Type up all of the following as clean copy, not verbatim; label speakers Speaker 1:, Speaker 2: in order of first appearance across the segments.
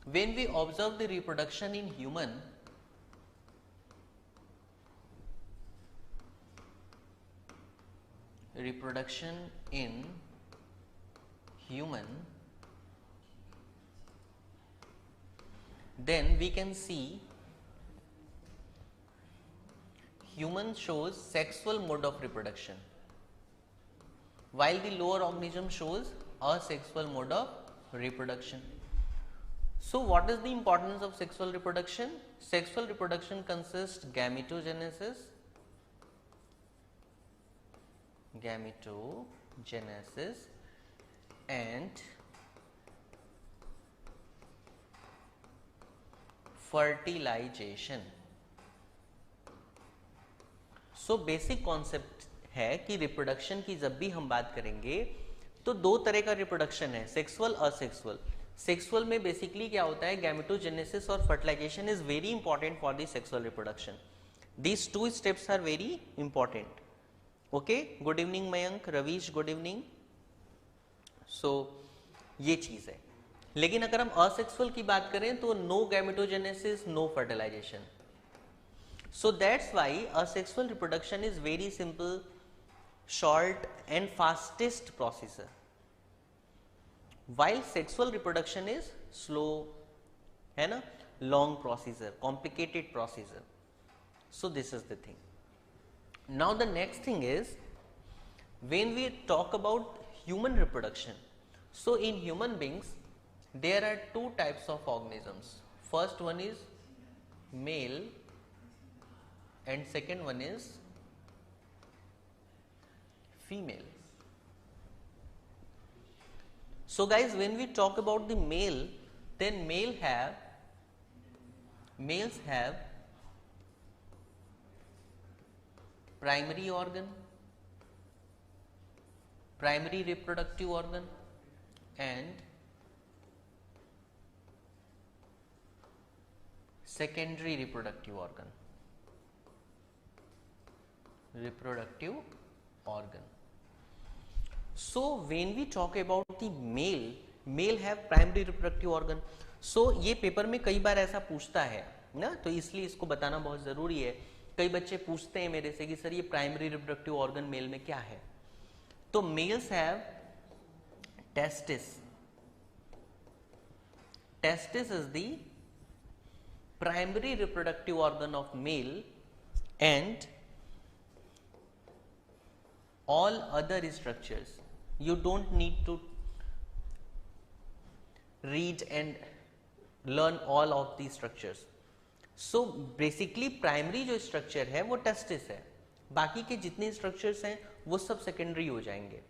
Speaker 1: When we observe the reproduction in human, then we can see human shows sexual mode of reproduction, while the lower organism shows asexual mode of reproduction. So what is the importance of sexual reproduction? Sexual reproduction consists gametogenesis and fertilization. So basic concept है कि reproduction की जब भी हम बात करेंगे तो दो तरह का रिप्रोडक्शन है, सेक्सुअल असेक्सुअल। सेक्सुअल में बेसिकली क्या होता है, गैमेटोजेनेसिस और fertilization is very important for the sexual reproduction. These two steps are very important. Okay, good evening Mayank, Ravish good evening. So ये चीज है। लेकिन अगर हम असेक्सुअल की बात करें तो no gametogenesis, no fertilization. So that's why asexual reproduction is very simple, short and fastest procedure, while sexual reproduction is slow, है ना, long procedure, complicated procedure. So this is the thing. Now the next thing is, when we talk about human reproduction, so in human beings there are two types of organisms. First one is male and second one is female. So guys, when we talk about the male, then males have primary organ, primary reproductive organ and secondary reproductive organ. So when we talk about the male have primary reproductive organ. So ये paper में कई बार ऐसा पूछता है ना, तो इसलिए इसको बताना बहुत जरूरी है। कई बच्चे पूछते हैं मेरे से कि सर ये प्राइमरी रिप्रोडक्टिव ऑर्गन मेल में क्या है। तो males have testis is the primary reproductive organ of male, and all other structures you don't need to read and learn all of these structures. So basically primary जो structure है वो testis है, बाकी के जितने structures हैं वो सब secondary हो जाएंगे।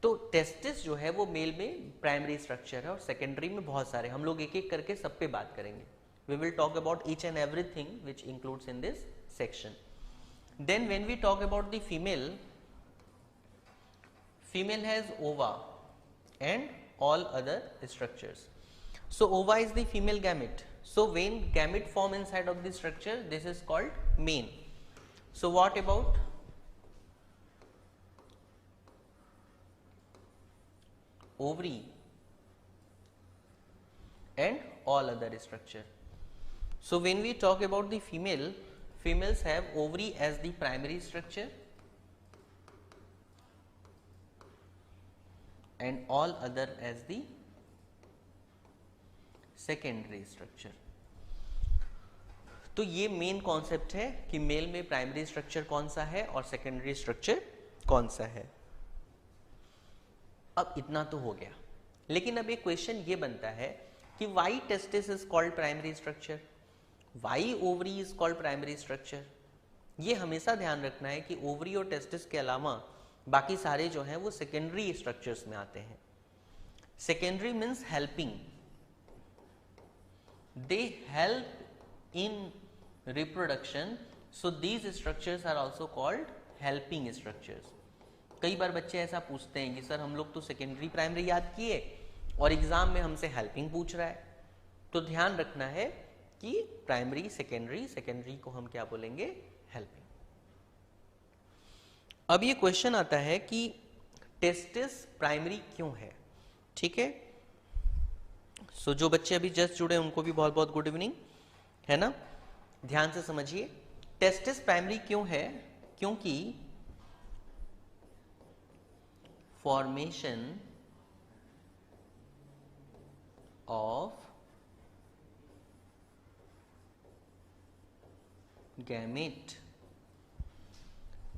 Speaker 1: तो टेस्टिस जो है वो मेल में प्राइमरी स्ट्रक्चर है और सेकेंडरी में बहुत सारे, हम लोग एक एक करके सब पे बात करेंगे। We will talk about each and everything which includes in this section. Then when we talk about the female has ova and all other structures. So ova is the female gamete. So when gamete form inside of the structure, this is called main. So what about ovary and all other structure? So when we talk about the females have ovary as the primary structure and all other as the secondary structure. तो ये main concept है कि mail में primary structure कौन सा है और secondary structure कौन सा है। अब इतना तो हो गया, लेकिन अब एक क्वेश्चन ये बनता है कि why testis is called primary structure, why ovary is called primary structure. ये हमेशा ध्यान रखना है कि ओवरी और टेस्टिस के अलावा बाकी सारे जो हैं वो सेकेंडरी स्ट्रक्चर्स में आते हैं। Secondary means helping, they help in reproduction, so these structures are also called helping structures. कई बार बच्चे ऐसा पूछते हैं कि सर हम लोग तो सेकेंडरी प्राइमरी याद किए और एग्जाम में हमसे हेल्पिंग पूछ रहा है। तो ध्यान रखना है कि प्राइमरी सेकेंडरी को हम क्या बोलेंगे, हेल्पिंग। अब ये क्वेश्चन आता है कि टेस्टिस प्राइमरी क्यों है, ठीक है। सो जो बच्चे अभी जस्ट जुड़े उनको भी बहुत बहुत गुड इवनिंग, है ना। ध्यान से समझिए, टेस्टिस प्राइमरी क्यों है? क्योंकि formation of gamete,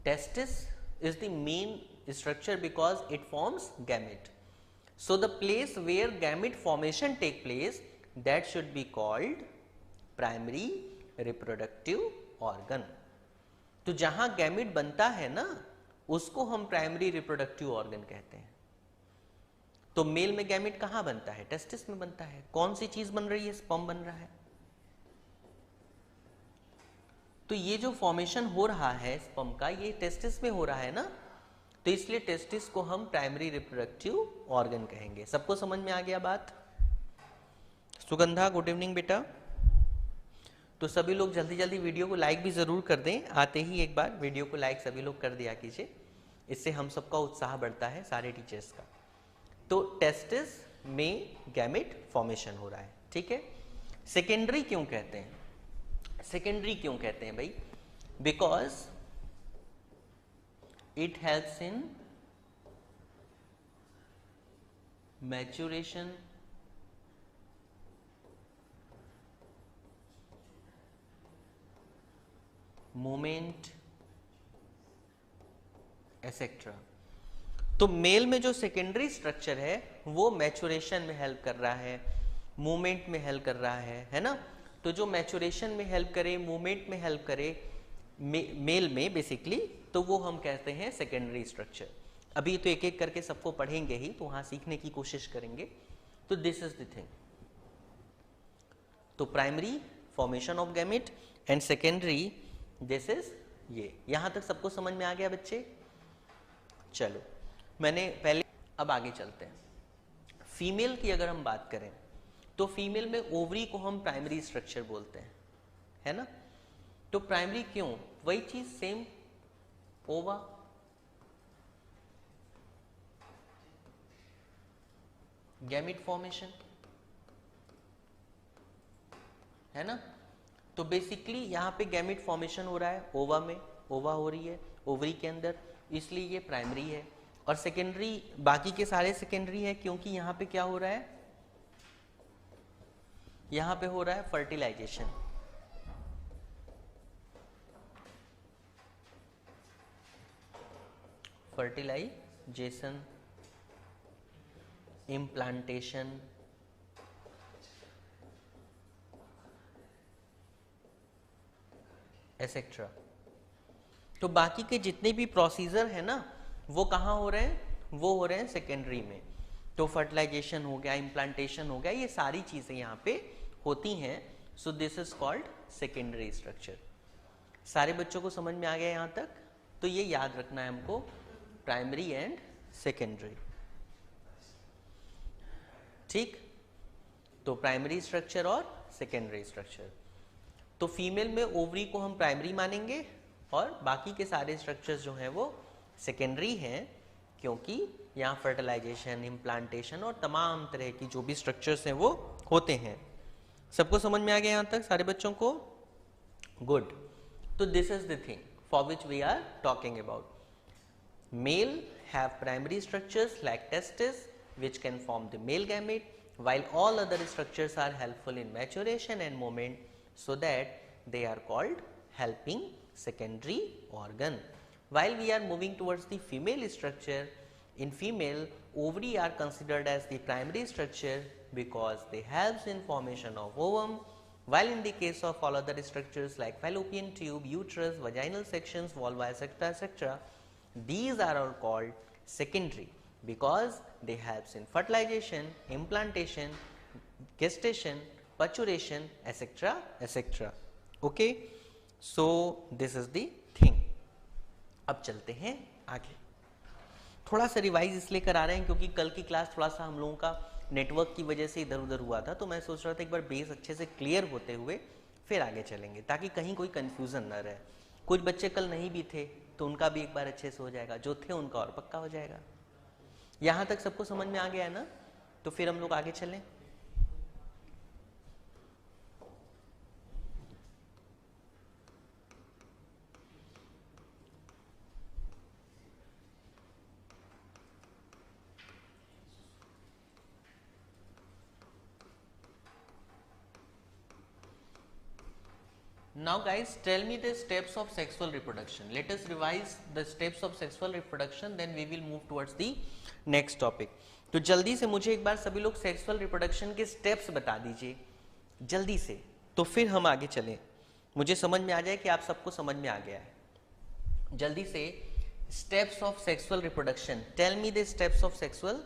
Speaker 1: testis is the main structure because it forms gamete. So the place where gamete formation take place, that should be called primary reproductive organ. तो जहां गैमेट बनता है ना, उसको हम प्राइमरी रिप्रोडक्टिव ऑर्गन कहते हैं। तो मेल में गैमेट कहां बनता है? टेस्टिस में बनता है। कौन सी चीज बन रही है? स्पर्म बन रहा है। तो ये जो फॉर्मेशन हो रहा है स्पर्म का, ये टेस्टिस में हो रहा है ना, तो इसलिए टेस्टिस को हम प्राइमरी रिप्रोडक्टिव ऑर्गन कहेंगे। सबको समझ में आ गया बात? सुगंधा गुड इवनिंग बेटा। तो सभी लोग जल्दी जल्दी वीडियो को लाइक भी जरूर कर दें, आते ही एक बार वीडियो को लाइक सभी लोग कर दिया कीजिए, इससे हम सबका उत्साह बढ़ता है, सारे टीचर्स का। तो टेस्टिस में गैमेट फॉर्मेशन हो रहा है, ठीक है। सेकेंडरी क्यों कहते हैं? सेकेंडरी क्यों कहते हैं भाई? Because it helps in maturation movement etcetera. तो मेल में जो सेकेंडरी स्ट्रक्चर है वो मैच्योरेशन में हेल्प कर रहा है, मूवमेंट में हेल्प कर रहा है ना। तो जो मैच्योरेशन में हेल्प करे, मूवमेंट में हेल्प करे मेल में बेसिकली, तो वो हम कहते हैं सेकेंडरी स्ट्रक्चर। अभी तो एक एक करके सबको पढ़ेंगे ही, तो वहां सीखने की कोशिश करेंगे। तो दिस इज द थिंग। तो primary formation of gamete and secondary this is ये। यहां तक सबको समझ में आ गया बच्चे? चलो मैंने पहले, अब आगे चलते हैं। फीमेल की अगर हम बात करें तो फीमेल में ओवरी को हम प्राइमरी स्ट्रक्चर बोलते हैं, है ना। तो प्राइमरी क्यों? वही चीज सेम, ओवा, गैमेट फॉर्मेशन, है ना। तो बेसिकली यहां पे गैमेट फॉर्मेशन हो रहा है ओवा में, ओवा हो रही है ओवरी के अंदर, इसलिए ये प्राइमरी है। और सेकेंडरी, बाकी के सारे सेकेंडरी है, क्योंकि यहां पे क्या हो रहा है? यहां पे हो रहा है फर्टिलाइजेशन। Fertilisation, implantation, etcetera. तो बाकी के जितने भी प्रोसीजर है ना, वो कहाँ हो रहे हैं? वो हो रहे हैं सेकेंडरी में। तो फर्टिलाइजेशन हो गया, इम्प्लांटेशन हो गया, ये सारी चीजें यहाँ पे होती हैं। So this is called secondary structure. सारे बच्चों को समझ में आ गया यहाँ तक? तो ये याद रखना है हमको, प्राइमरी एंड सेकेंडरी, ठीक। तो प्राइमरी स्ट्रक्चर और सेकेंडरी स्ट्रक्चर। तो फीमेल में ओवरी को हम प्राइमरी मानेंगे और बाकी के सारे स्ट्रक्चर्स जो हैं वो सेकेंडरी हैं, क्योंकि यहाँ फर्टिलाइजेशन, इम्प्लांटेशन और तमाम तरह की जो भी स्ट्रक्चर्स हैं वो होते हैं। सबको समझ में आ गया यहाँ तक सारे बच्चों को? गुड। तो this is the thing for which we are talking about. Male have primary structures like testis which can form the male gamete, while all other structures are helpful in maturation and movement, so that they are called helping secondary organ. While we are moving towards the female structure, in female ovary are considered as the primary structure because they helps in formation of ovum, while in the case of all other structures like fallopian tube, uterus, vaginal sections, vulva, etc., these are all called secondary because they helps in fertilization, implantation, gestation, paturation, etc., etc. Okay, so this is the thing. अब चलते हैं आगे। थोड़ा सा revise इसलिए करा रहे हैं क्योंकि कल की क्लास थोड़ा सा हम लोगों का नेटवर्क की वजह से इधर उधर हुआ था, तो मैं सोच रहा था एक बार बेस अच्छे से क्लियर होते हुए फिर आगे चलेंगे, ताकि कहीं कोई कंफ्यूजन ना रहे। कुछ बच्चे कल नहीं भी थे तो उनका भी एक बार अच्छे से हो जाएगा, जो थे उनका और पक्का हो जाएगा। यहां तक सबको समझ में आ गया है ना? तो फिर हम लोग आगे चलें। Now guys, tell me the steps of sexual reproduction. Let us revise the steps of sexual reproduction, then we will move towards the next topic. तो जल्दी से मुझे एक बार सभी लोग सेक्सुअल रिप्रोडक्शन के स्टेप्स बता दीजिए जल्दी से, तो फिर हम आगे चलें, मुझे समझ में आ जाए कि आप सबको समझ में आ गया है। जल्दी से steps of sexual reproduction, tell me the steps of sexual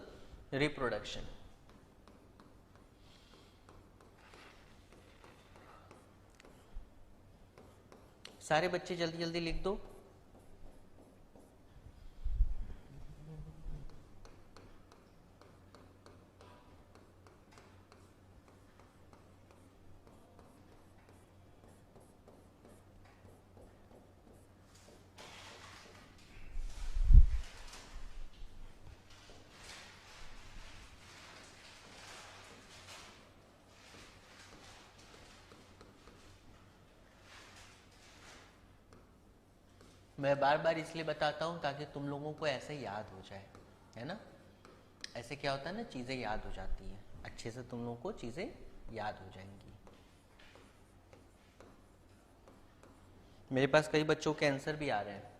Speaker 1: reproduction. सारे बच्चे जल्दी जल्दी लिख दो। मैं बार बार इसलिए बताता हूँ ताकि तुम लोगों को ऐसे याद हो जाए, है ना। ऐसे क्या होता है ना, चीज़ें याद हो जाती हैं, अच्छे से तुम लोगों को चीज़ें याद हो जाएंगी। मेरे पास कई बच्चों के आंसर भी आ रहे हैं।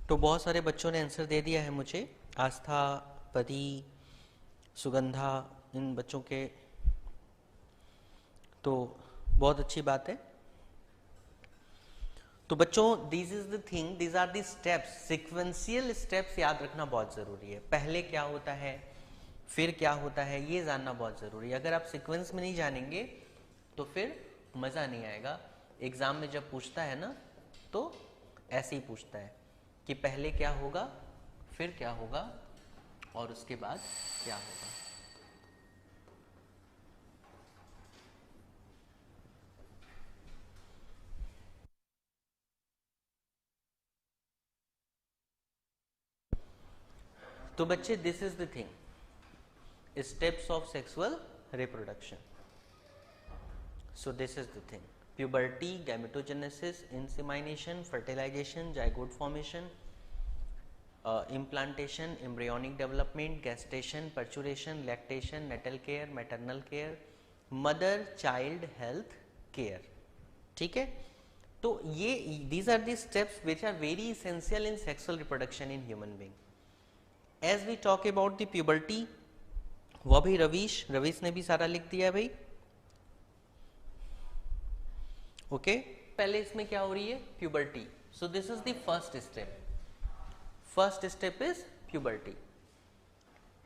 Speaker 1: तो बहुत सारे बच्चों ने आंसर दे दिया है मुझे, आस्था, परी, सुगंधा, इन बच्चों के, तो बहुत अच्छी बात है। तो बच्चों this is the thing, this are the steps, sequential steps याद रखना बहुत जरूरी है। पहले क्या होता है, फिर क्या होता है, ये जानना बहुत जरूरी है। अगर आप सीक्वेंस में नहीं जानेंगे तो फिर मजा नहीं आएगा। एग्जाम में जब पूछता है ना तो ऐसे ही पूछता है कि पहले क्या होगा, फिर क्या होगा और उसके बाद क्या होगा। तो बच्चे this is the thing, steps of sexual reproduction. So this is the thing, puberty, gametogenesis, insemination, fertilization, zygote formation, implantation, embryonic development, gestation, parturition, lactation, natal care, maternal care, mother child health care। ठीक है, तो ये these are the steps which are very essential in sexual reproduction in human being। as we talk about the puberty, वो भी रवीश ने भी सारा लिख दिया है भाई। ओके पहले इसमें क्या हो रही है, puberty. So this is the first step, first step is puberty,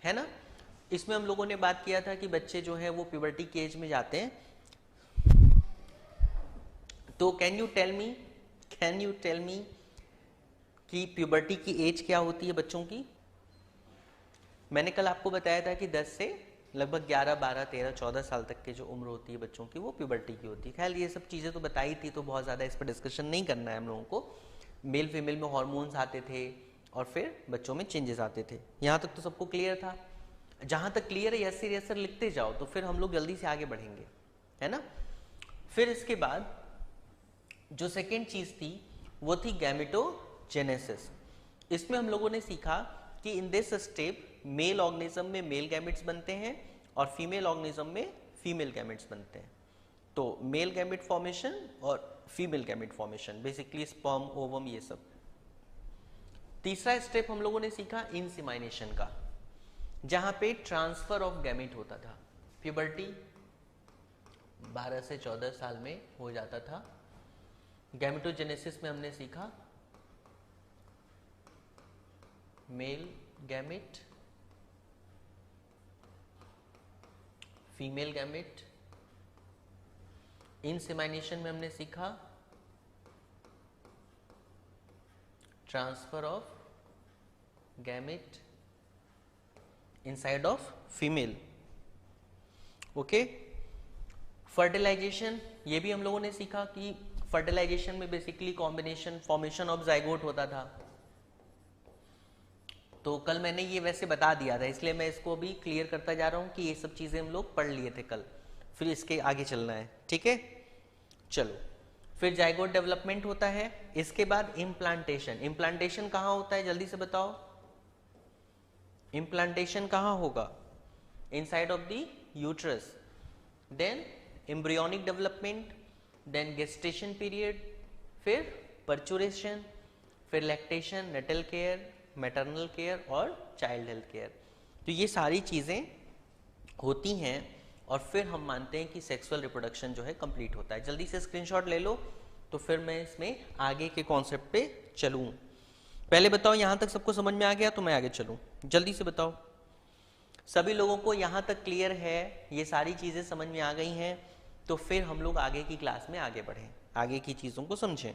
Speaker 1: है ना। इसमें हम लोगों ने बात किया था कि बच्चे जो है वो प्यूबर्टी के एज में जाते हैं। तो कैन यू टेल मी कि प्यूबर्टी की एज क्या होती है बच्चों की। मैंने कल आपको बताया था कि 10 से लगभग 11, 12, 13, 14 साल तक की जो उम्र होती है बच्चों की वो प्यूबर्टी की होती है। खैर ये सब चीज़ें तो बताई थी, तो बहुत ज़्यादा इस पर डिस्कशन नहीं करना है हम लोगों को। मेल फीमेल में हॉर्मोन्स आते थे और फिर बच्चों में चेंजेस आते थे। यहाँ तक तो सबको क्लियर था। जहाँ तक क्लियर है यस सर लिखते जाओ तो फिर हम लोग जल्दी से आगे बढ़ेंगे, है ना। फिर इसके बाद जो सेकेंड चीज़ थी वो थी गैमेटोजेनेसिस। इसमें हम लोगों ने सीखा कि in this step male organism में मेल गैमेट्स बनते हैं और फीमेल ऑर्गेनिज्म में फीमेल गैमेट्स बनते हैं। तो मेल गैमेट फॉर्मेशन और female gamete formation, basically sperm, ovum, ये सब। तीसरा स्टेप हम लोगों ने सीखा इंसेमाइनेशन का, जहां पे ट्रांसफर ऑफ गैमेट होता था। प्यूबर्टी 12 से 14 साल में हो जाता था। गैमेटोजेनेसिस में हमने सीखा male gamete, female gamete. Insemination में हमने सीखा transfer of gamete inside of female. Okay, fertilization, ये भी हम लोगों ने सीखा कि फर्टिलाइजेशन में basically combination formation of zygote होता था। तो कल मैंने ये वैसे बता दिया था, इसलिए मैं इसको भी क्लियर करता जा रहा हूं कि ये सब चीजें हम लोग पढ़ लिए थे कल, फिर इसके आगे चलना है, ठीक है। चलो, फिर जाइगोट डेवलपमेंट होता है। इसके बाद इम्प्लांटेशन। इम्प्लांटेशन कहाँ होता है जल्दी से बताओ, इम्प्लांटेशन कहाँ होगा, inside of the uterus. Then embryonic development, then gestation period, फिर पर्चुरेशन, फिर lactation, natal care, maternal care और चाइल्ड हेल्थ केयर। तो ये सारी चीज़ें होती हैं और फिर हम मानते हैं कि सेक्सुअल रिप्रोडक्शन जो है कंप्लीट होता है। जल्दी से स्क्रीनशॉट ले लो तो फिर मैं इसमें आगे के कॉन्सेप्ट पे चलूँ। पहले बताओ यहाँ तक सबको समझ में आ गया तो मैं आगे चलूँ, जल्दी से बताओ। सभी लोगों को यहाँ तक क्लियर है, ये सारी चीज़ें समझ में आ गई हैं, तो फिर हम लोग आगे की क्लास में आगे बढ़ें, आगे की चीज़ों को समझें।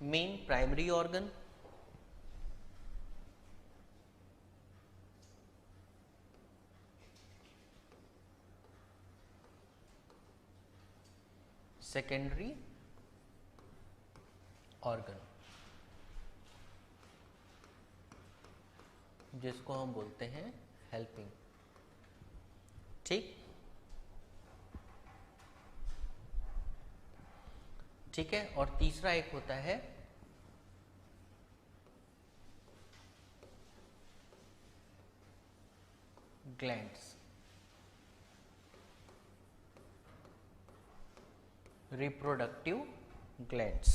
Speaker 1: Main primary organ, secondary organ, जिसको हम बोलते हैं हेल्पिंग, ठीक ठीक है। और तीसरा एक होता है ग्लैंड्स, रिप्रोडक्टिव ग्लैंड्स,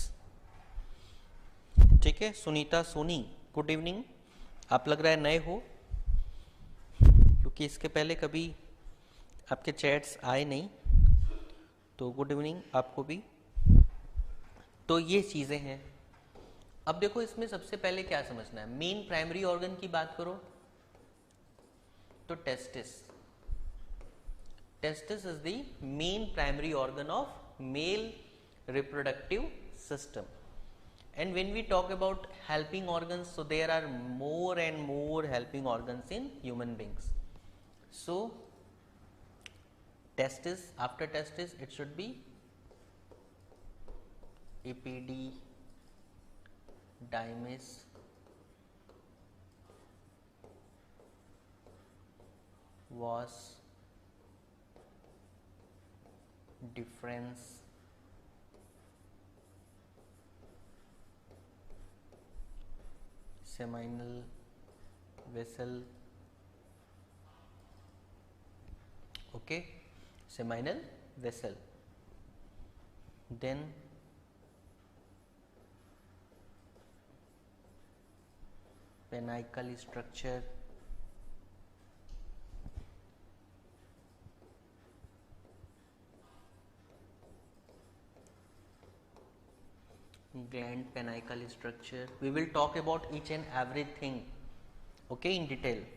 Speaker 1: ठीक है। Sunita Soni, good evening. आप लग रहा है नए हो, क्योंकि इसके पहले कभी आपके चैट्स आए नहीं, तो गुड इवनिंग आपको भी। तो ये चीज़ें हैं। अब देखो इसमें सबसे पहले क्या समझना है, मेन प्राइमरी ऑर्गन की बात करो तो testis. Testis is the main primary organ of male reproductive system. And when we talk about helping organs, so there are more and more helping organs in human beings. So testis, after testis it should be epididymis, vas deferens, seminal vessel, okay, seminal vessel, then panicle structure, gland panicle structure. We will talk about each and everything, okay, in detail.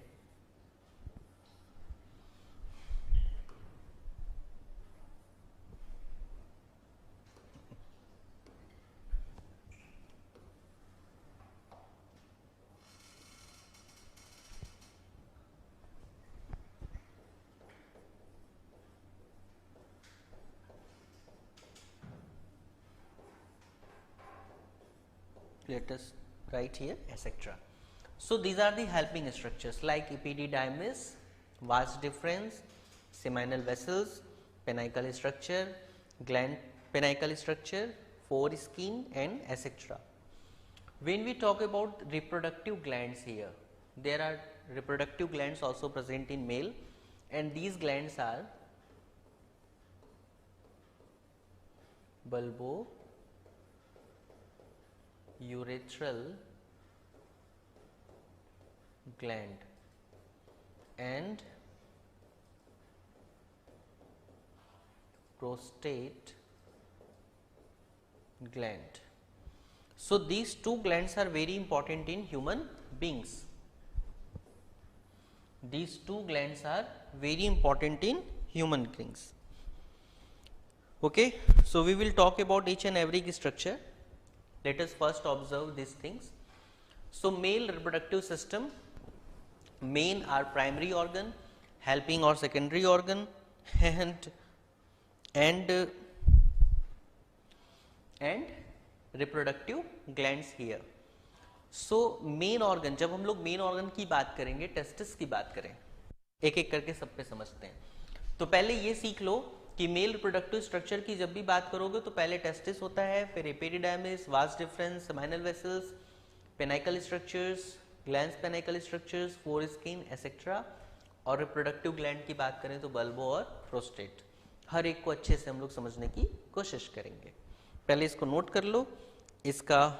Speaker 1: Let us write here etc. So these are the helping structures like epididymis, vas deferens, seminal vessels, panicle structure, gland panicle structure, foreskin and etc. When we talk about reproductive glands here, there are reproductive glands also present in male, and these glands are bulbo urethral gland and prostate gland. So these two glands are very important in human beings. These two glands are very important in human beings. Okay, so we will talk about each and every structure. Let us first observe these things. So male reproductive system, main are primary organ, helping or secondary organ, and reproductive glands here. So main organ, जब हम लोग main organ की बात करेंगे, testis की बात करें, एक एक करके सब पे समझते हैं. तो पहले ये सीख लो कि मेल रिप्रोडक्टिव स्ट्रक्चर की जब भी बात करोगे तो पहले टेस्टिस होता है, फिर epididymis, vas deferens, seminal vessels, panicle structures, glands panicle structures, foreskin etcetera, और रिप्रोडक्टिव ग्लैंड की बात करें तो बल्बो और प्रोस्टेट. हर एक को अच्छे से हम लोग समझने की कोशिश करेंगे. पहले इसको नोट कर लो, इसका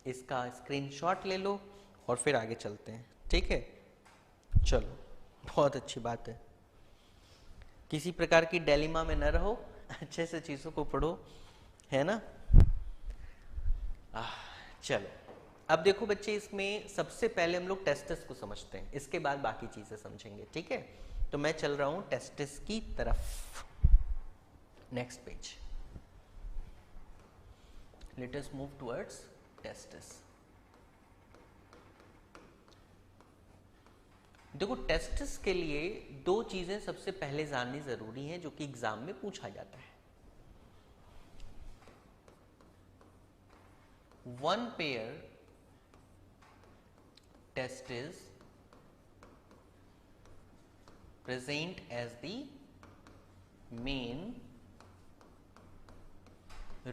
Speaker 1: स्क्रीनशॉट ले लो और फिर आगे चलते हैं. ठीक है, चलो, बहुत अच्छी बात है. किसी प्रकार की डिलेमा में न रहो, अच्छे से चीजों को पढ़ो, है ना. चलो, अब देखो बच्चे, इसमें सबसे पहले हम लोग टेस्टिस को समझते हैं, इसके बाद बाकी चीजें समझेंगे. ठीक है, तो मैं चल रहा हूं टेस्टिस की तरफ. Next page. Let us move towards testis. देखो, टेस्टिस के लिए दो चीजें सबसे पहले जाननी जरूरी है जो कि एग्जाम में पूछा जाता है. One pair testis present as the main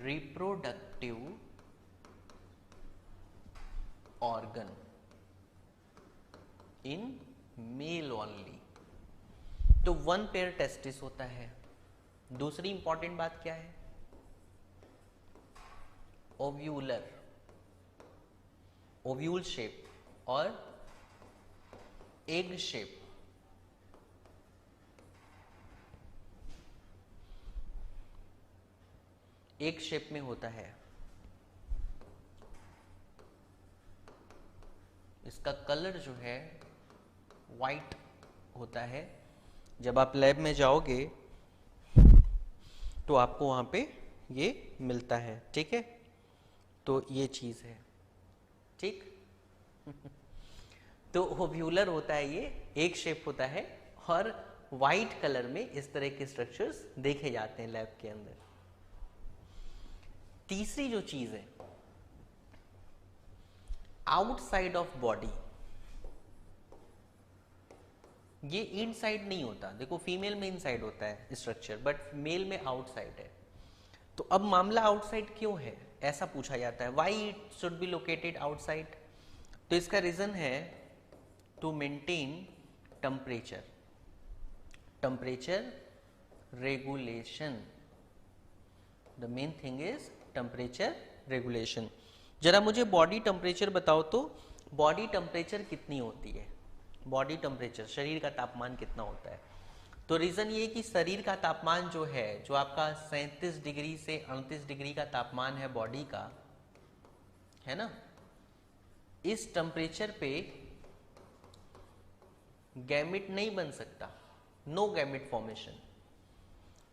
Speaker 1: reproductive organ in male only. तो वन पेयर टेस्टिस होता है. दूसरी इंपॉर्टेंट बात क्या है? ओव्यूलर, ओव्यूल शेप और एग शेप. एक शेप में होता है. इसका कलर जो है वाइट होता है. जब आप लैब में जाओगे तो आपको वहां पे ये मिलता है. ठीक है, तो ये चीज है. ठीक. तो ओव्यूलर होता है, ये एक शेप होता है और वाइट कलर में इस तरह के स्ट्रक्चर्स देखे जाते हैं लैब के अंदर. तीसरी जो चीज है, आउटसाइड ऑफ बॉडी. ये इनसाइड नहीं होता. देखो, फीमेल में इनसाइड होता है स्ट्रक्चर, बट मेल में आउटसाइड है. तो अब मामला आउटसाइड क्यों है, ऐसा पूछा जाता है. Why it should be located outside? तो इसका रीजन है to maintain temperature, temperature regulation. The main thing is temperature regulation. जरा मुझे बॉडी टेम्परेचर बताओ तो बॉडी टेम्परेचर कितनी होती है? बॉडी टेम्परेचर, शरीर का तापमान कितना होता है? तो रीजन ये कि शरीर का तापमान जो है, जो आपका 37 डिग्री से 38 डिग्री का तापमान है बॉडी का, है ना, इस टेम्परेचर पे गैमेट नहीं बन सकता, नो गैमेट फॉर्मेशन।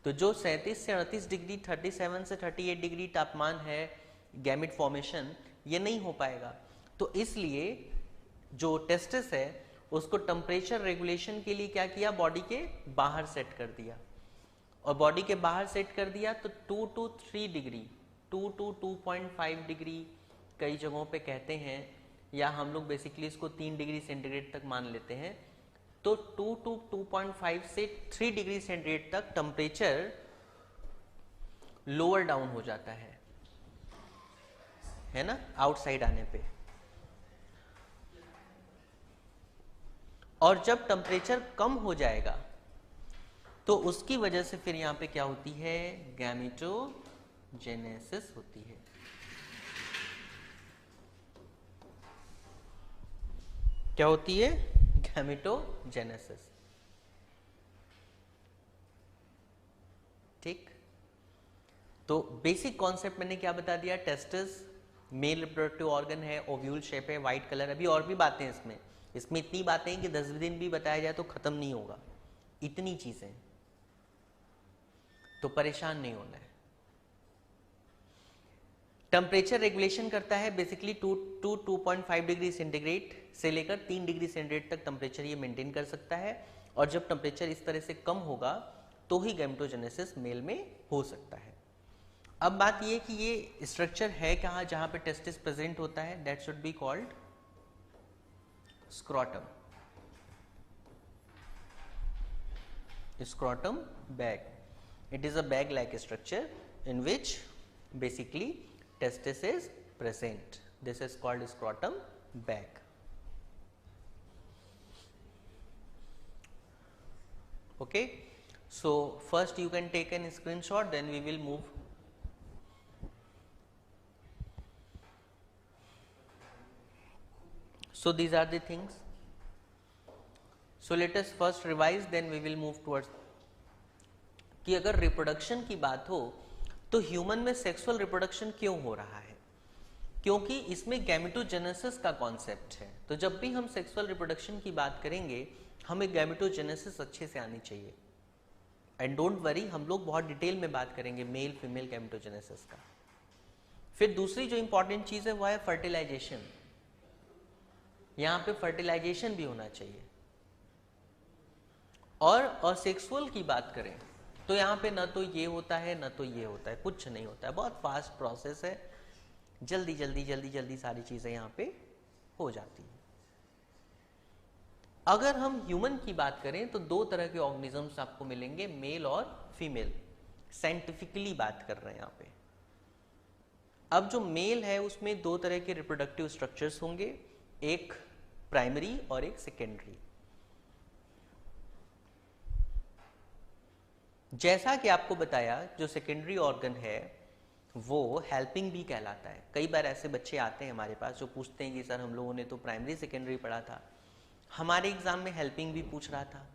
Speaker 1: तो जो 37 से 38 डिग्री, 37 से 38 डिग्री तापमान है, गैमेट फॉर्मेशन ये नहीं हो पाएगा। तो इसलिए जो टेस्टिस है उसको टेम्परेचर रेगुलेशन के लिए क्या किया, बॉडी के बाहर सेट कर दिया। और बॉडी के बाहर सेट कर दिया तो 2 to 3 डिग्री, 2 to 2.5 डिग्री कई जगहों पे कहते हैं, या हम लोग बेसिकली इसको 3 डिग्री सेंटीग्रेड तक मान लेते हैं। तो 2 to 2.5 से 3 डिग्री सेंटीग्रेड तक टेम्परेचर लोअर डाउन हो जाता है ना, आउटसाइड आने पे। और जब टेम्परेचर कम हो जाएगा तो उसकी वजह से फिर यहां पे क्या होती है, गैमेटोजेनेसिस होती है। क्या होती है? गैमेटोजेनेसिस। ठीक, तो बेसिक कॉन्सेप्ट मैंने क्या बता दिया, टेस्टिस मेल रिप्रोडक्टिव ऑर्गन है, ओव्यूल शेप है, व्हाइट कलर। अभी और भी बातें इसमें इतनी बातें हैं कि 10 दिन भी बताया जाए तो खत्म नहीं होगा, इतनी चीजें, तो परेशान नहीं होना है। टेम्परेचर रेगुलेशन करता है बेसिकली 2 to 2.5 डिग्री सेंटीग्रेड से लेकर 3 डिग्री सेंटीग्रेड तक टेम्परेचर ये मेंटेन कर सकता है। और जब टेम्परेचर इस तरह से कम होगा तो ही गैमेटोजेनेसिस मेल में हो सकता है। अब बात ये कि ये स्ट्रक्चर है कहाँ जहां पे टेस्टिस प्रेजेंट होता है, that should be called scrotum. Scrotum bag, it is a bag like structure in which basically testis is present. This is called scrotum bag. Okay, so first you can take a screenshot, then we will move. So these are the things. So let us first revise, then we will move towards कि अगर reproduction की बात हो तो human में sexual reproduction क्यों हो रहा है, क्योंकि इसमें गैमेटोजेनेसिस का कॉन्सेप्ट है। तो जब भी हम सेक्सुअल रिप्रोडक्शन की बात करेंगे हमें गैमेटोजेनेसिस अच्छे से आनी चाहिए। एंड डोंट वरी, हम लोग बहुत डिटेल में बात करेंगे मेल फीमेल गैमेटोजेनेसिस का। फिर दूसरी जो इंपॉर्टेंट चीज है वो है फर्टिलाइजेशन। यहाँ पे फर्टिलाइजेशन भी होना चाहिए। और असेक्सुअल की बात करें तो यहाँ पे ना तो ये होता है ना तो ये होता है, कुछ नहीं होता है, बहुत फास्ट प्रोसेस है, जल्दी जल्दी जल्दी जल्दी सारी चीजें यहाँ पे हो जाती हैं। अगर हम ह्यूमन की बात करें तो दो तरह के ऑर्गेनिजम्स आपको मिलेंगे, मेल और फीमेल। साइंटिफिकली बात कर रहे हैं यहाँ पे। अब जो मेल है उसमें दो तरह के रिप्रोडक्टिव स्ट्रक्चर्स होंगे, एक प्राइमरी और एक सेकेंडरी। जैसा कि आपको बताया जो सेकेंडरी ऑर्गन है वो हेल्पिंग भी कहलाता है। कई बार ऐसे बच्चे आते हैं हमारे पास जो पूछते हैं कि सर हम लोगों ने तो प्राइमरी सेकेंडरी पढ़ा था, हमारे एग्जाम में हेल्पिंग भी पूछ रहा था।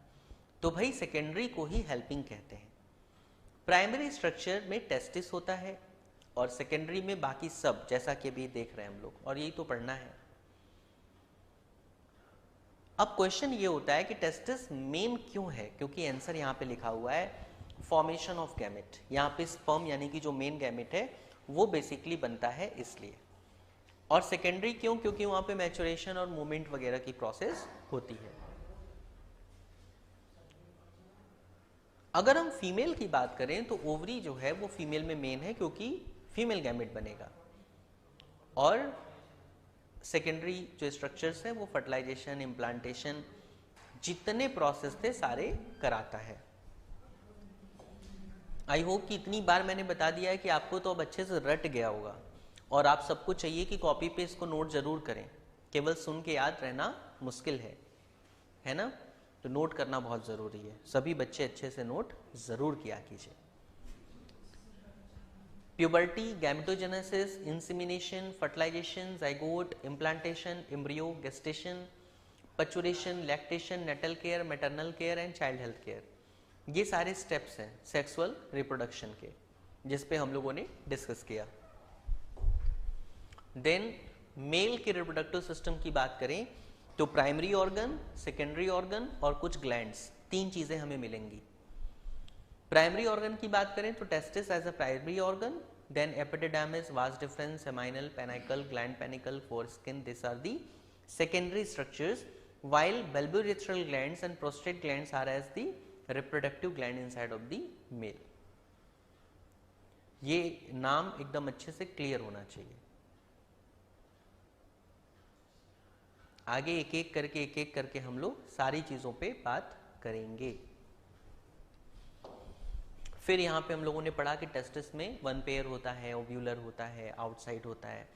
Speaker 1: तो भाई सेकेंडरी को ही हेल्पिंग कहते हैं। प्राइमरी स्ट्रक्चर में टेस्टिस होता है और सेकेंडरी में बाकी सब, जैसा कि अभी देख रहे हैं हम लोग, और यही तो पढ़ना है। अब क्वेश्चन ये होता है कि टेस्टिस मेन क्यों है, क्योंकि आंसर यहाँ पे लिखा हुआ है फॉर्मेशन ऑफ गैमेट। यहाँ पे स्पर्म यानी कि जो मेन गैमेट है वो बेसिकली बनता है इसलिए। और सेकेंडरी क्यों, क्योंकि वहां पे मैचुरेशन और मूवमेंट वगैरह की प्रोसेस होती है। अगर हम फीमेल की बात करें तो ओवरी जो है वो फीमेल में मेन है क्योंकि फीमेल गैमेट बनेगा, और सेकेंडरी जो स्ट्रक्चर्स हैं वो फर्टिलाइजेशन, इम्प्लांटेशन, जितने प्रोसेस थे सारे कराता है। आई होप कि इतनी बार मैंने बता दिया है कि आपको तो अब अच्छे से रट गया होगा, और आप सबको चाहिए कि कॉपी पे इसको नोट जरूर करें। केवल सुन के याद रहना मुश्किल है ना, तो नोट करना बहुत जरूरी है। सभी बच्चे अच्छे से नोट जरूर किया कीजिए। Puberty, gametogenesis, insemination, fertilization, zygote, implantation, embryo, gestation, parturition, lactation, natal care, maternal care and child health care, ये सारे स्टेप्स हैं सेक्सुअल रिप्रोडक्शन के, जिस पे हम लोगों ने डिस्कस किया। देन मेल के रिप्रोडक्टिव सिस्टम की बात करें तो प्राइमरी ऑर्गन, सेकेंडरी ऑर्गन और कुछ ग्लैंड्स, 3 चीजें हमें मिलेंगी। प्राइमरी ऑर्गन की बात करें तो testis as a primary organ, then epididymis, vas deferens, seminal, vesicle, gland vesicle, foreskin, this are the secondary structures, while bulbourethral glands and prostate glands are as the reproductive gland inside of the male. ये नाम एकदम अच्छे से clear होना चाहिए। आगे एक एक करके हम लोग सारी चीजों पे बात करेंगे। फिर यहाँ पे हम लोगों ने पढ़ा कि टेस्टिस में 1 पेयर होता है, ओव्यूलर होता है, आउटसाइड होता है,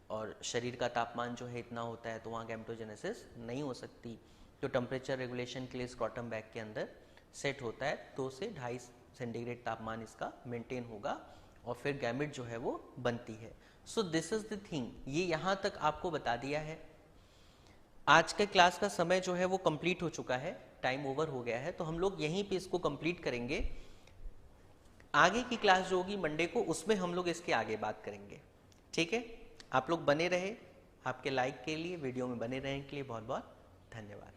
Speaker 1: और शरीर का तापमान जो है इतना होता है तो वहाँ गैमेटोजेनेसिस नहीं हो सकती। तो टेम्परेचर रेगुलेशन के लिए स्क्रॉटम बैग के अंदर सेट होता है, 2 से 2.5 सेंटीग्रेड तापमान इसका मेंटेन होगा और फिर गैमेट जो है वो बनती है। So this is the thing, ये यहाँ तक आपको बता दिया है। आज के क्लास का समय जो है वो कंप्लीट हो चुका है, टाइम ओवर हो गया है, तो हम लोग यहीं पे इसको कंप्लीट करेंगे। आगे की क्लास जो होगी मंडे को, उसमें हम लोग इसके आगे बात करेंगे। ठीक है, आप लोग बने रहे, आपके लाइक के लिए, वीडियो में बने रहने के लिए बहुत बहुत धन्यवाद।